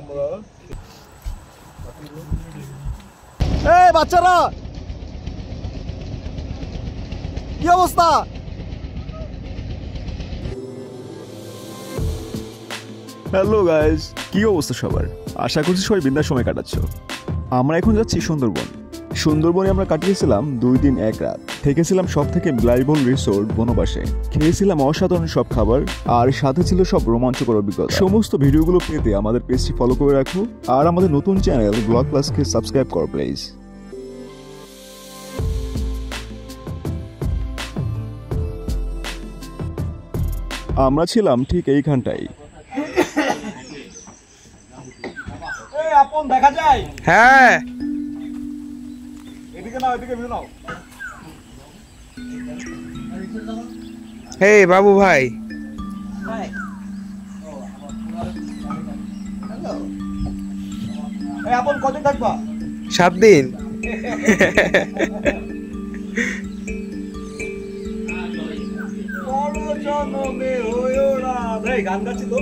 আমরা। এই বাচ্চারা কি অবস্থা? হ্যালো গাইস, কি অবস্থা সবার? আশা করছি সবাই বিন্দাস সময় কাটাচ্ছ। আমরা এখন যাচ্ছি সুন্দরবন। সুন্দরবনে আমরা কাটিয়েছিলাম 2 দিন 1 রাত। থেকেছিলাম সব থেকে ব্যয়বহুল রিসোর্ট বনবাসে। খেয়েছিলাম অসাধারণ সব খাবার, আর সাথে ছিল সব রোমাঞ্চকর অভিজ্ঞতা। সমস্ত ভিডিওগুলো পেতে আমাদের পেজটি ফলো করে রাখো, আর আমাদের নতুন চ্যানেল ব্লগ প্লাসকে সাবস্ক্রাইব করো প্লিজ। আমরা ছিলাম ঠিক এইখানটাই। আপন দেখা যায়? হ্যাঁ, এদিকে নাও, এদিকে ভিউ নাও। হে বাবু ভাই, এই আপন কতদিন থাকবা? 7 দিন। গান গাচ্ছি তো।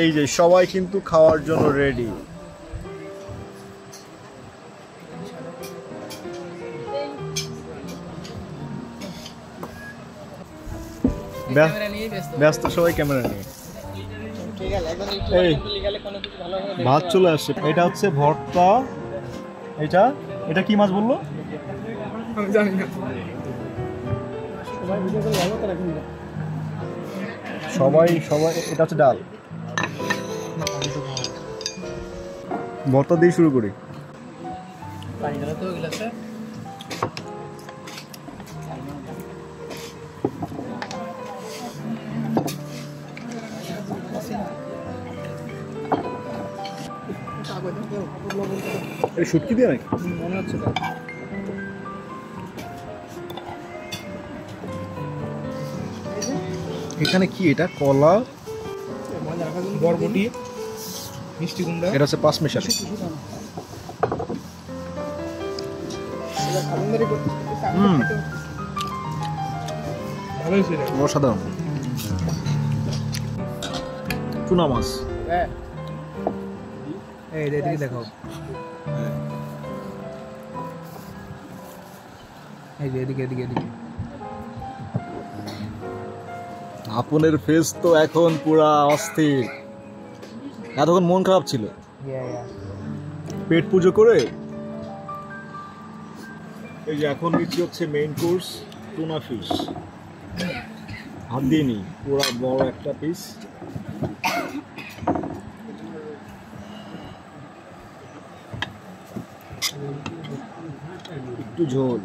এই যে সবাই কিন্তু খাওয়ার জন্য রেডি। ব্যস্ত সবাই ক্যামেরা নিয়ে। এই ভাত চলে আসছে। এটা হচ্ছে ভর্তা। এটা কি মাছ বললো? সবাই এটা হচ্ছে ডাল। ভর্তা দিয়ে শুরু করি। শুটকি দিয়ে নাকি মনে হচ্ছে। এখানে কি এটা? কলা, বরবটি, মিষ্টি কুমড়া, এটা হচ্ছে 5 মিশালি। অসাধারণ। টুনা মাছ। এদিকে দেখো, এদিকে। আপনের ফেস তো এখন পুরা অস্থির। এতক্ষণ মন খারাপ ছিল, পেট পুজো করে এই যে এখন নিচ্ছি হচ্ছে মেইন কোর্স, টুনা ফিশ। হাত দিয়ে নি, পুরা বড় একটা পিস। একটু ঝোল।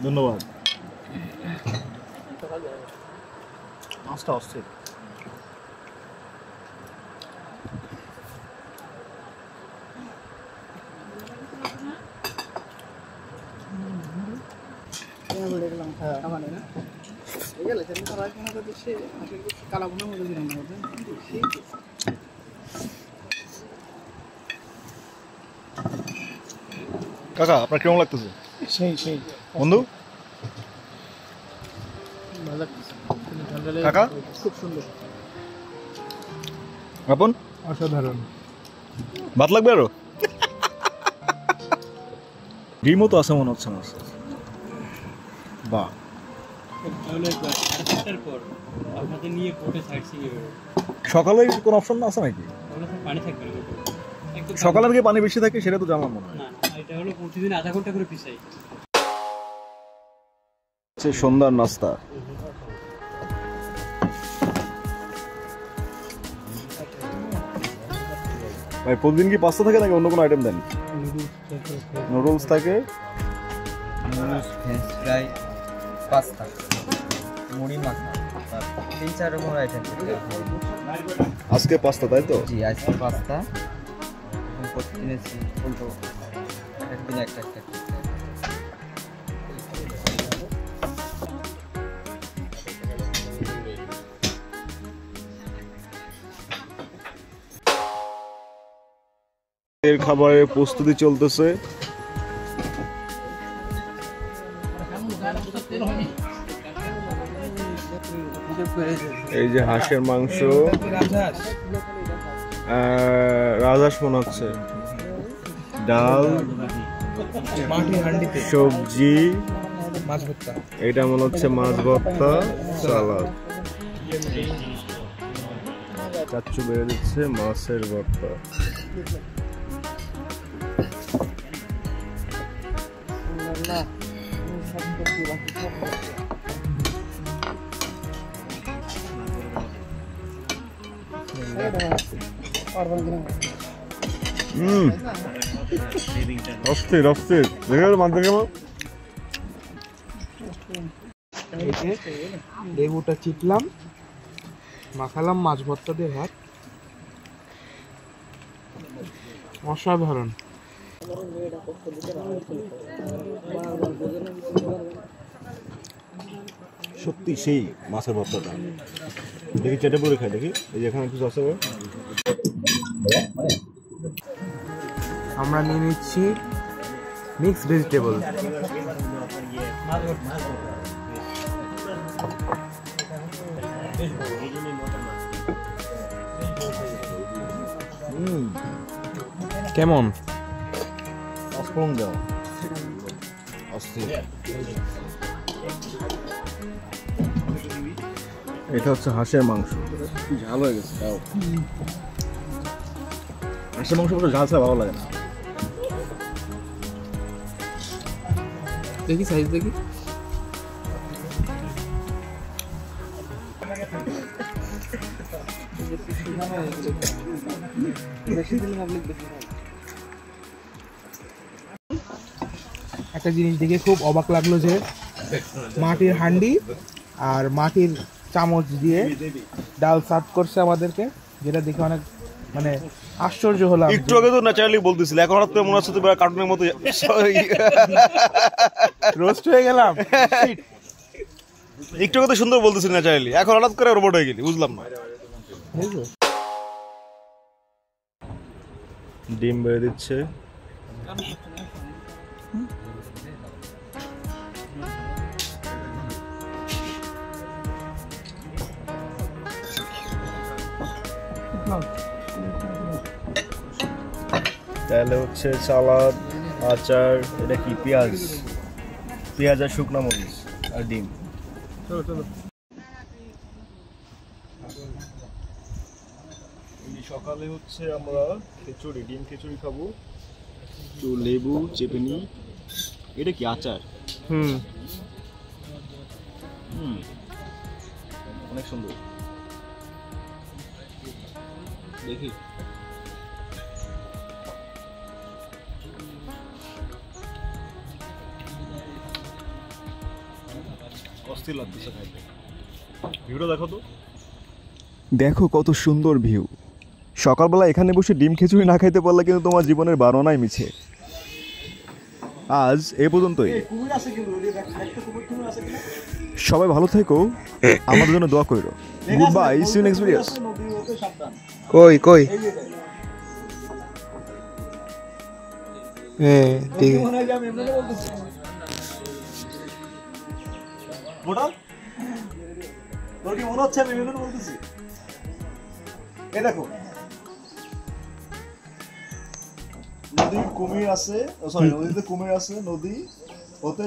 ধন্যবাদ। মাছটা অস্থির। কাকা আপনার কেমন লাগতেছে? সেই বন্ধু কাকা খুব সুন্দর, আপন অসাধারণ। ভাত লাগবে আরো? ডিমও তো আছে মনে হচ্ছে মাছ। বাহ, সকালে কোনো অপশন আছে নাকি? সকালের দিকে পানি বেশি থাকে সেটা তো জানলাম মনে হয়। সন্ধ্যার নাস্তা। ভাই প্রতিদিন কি পাস্তা থাকে নাকি অন্য কোনো আইটেম দেন? নুডলস থাকে, ফ্রেঞ্চ ফ্রাই, পাস্তা, মুড়ি মাখা, 3-4 রকমের আইটেম। আজকে পাস্তা তাই তো? জি, আজকে পাস্তা। কিনেছি উল্টো একদিন একটা। এর খাবারের প্রস্তুতি চলতেছে। এই যে হাঁসের মাংস, রাজহাঁস মনে হচ্ছে, ডাল, সবজি, এটা মনে হচ্ছে মাছ ভর্তা, সালাদ। চাচ্চু বেড়ে দিচ্ছে মাছের ভর্তা। অস্থির অস্থির দেখে মানতে কেমন। লেবুটা চিপলাম, মাখালাম মাছ ভর্তা দিয়ে ভাত, অসাধারণ। সত্যি সেই মাছের ভর্তাটা। দেখি চেটে পরে খাই, দেখি এই যে এখানে কিছু আছে। আমরা নিয়ে নিচ্ছি মিক্সড ভেজিটেবল। কেমন? অস্পং দেওয়া অস্থির। এটা হচ্ছে হাঁসের মাংস, ঝাল হয়ে গেছে। তাও হাঁসের মাংস পুরো ঝাল ছাড়া ভালো লাগে না। দেখি সাইজ দেখি। একটা জিনিস দেখে খুব অবাক লাগলো যে মাটির হান্ডি আর মাটির চামচ দিয়ে ডাল সার্ভ করছে আমাদেরকে, যেটা দেখে অনেক মানে আশ্চর্য হলাম। একটু আগে তো ন্যাচারালি বলতেছিল, এখন হঠাৎ করে মনে হচ্ছে তুমি কার্টুনের মতো রোস্ট হয়ে গেলাম। একটু আগে তো সুন্দর বলতেছিল ন্যাচারালি, এখন হঠাৎ করে রোবট হয়ে গেলি, বুঝলাম না। ডিম বেড়ে দিচ্ছে। তাহলে হচ্ছে সালাদ, আচার, এটা কি পেঁয়াজ, পেঁয়াজ আর শুকনো মরিচ আর ডিম। সকালে হচ্ছে আমরা খিচুড়ি, ডিম খিচুড়ি খাবো, তো লেবু চেপে নিই। এটা কি আচার? অনেক সুন্দর, দেখি। অস্থির লাগতেছে খাইতে। ভিউটা দেখো তো, দেখো কত সুন্দর ভিউ। সকালবেলা এখানে বসে ডিম খিচুড়ি না খাইতে পারলে কিন্তু তোমার জীবনের বারোনাই মিছে। আজ এ পর্যন্তই। সবাই ভালো থেকো, আমাদের জন্য দোয়া করো। Good bye, see you next videos. কই কই? হ্যাঁ ঠিক আছে। তোর কি মনে হচ্ছে আমি এমন বলতেছি? এই দেখো নদী কুমির আছে, সরি নদীতে কুমির আছে, নদী ওতে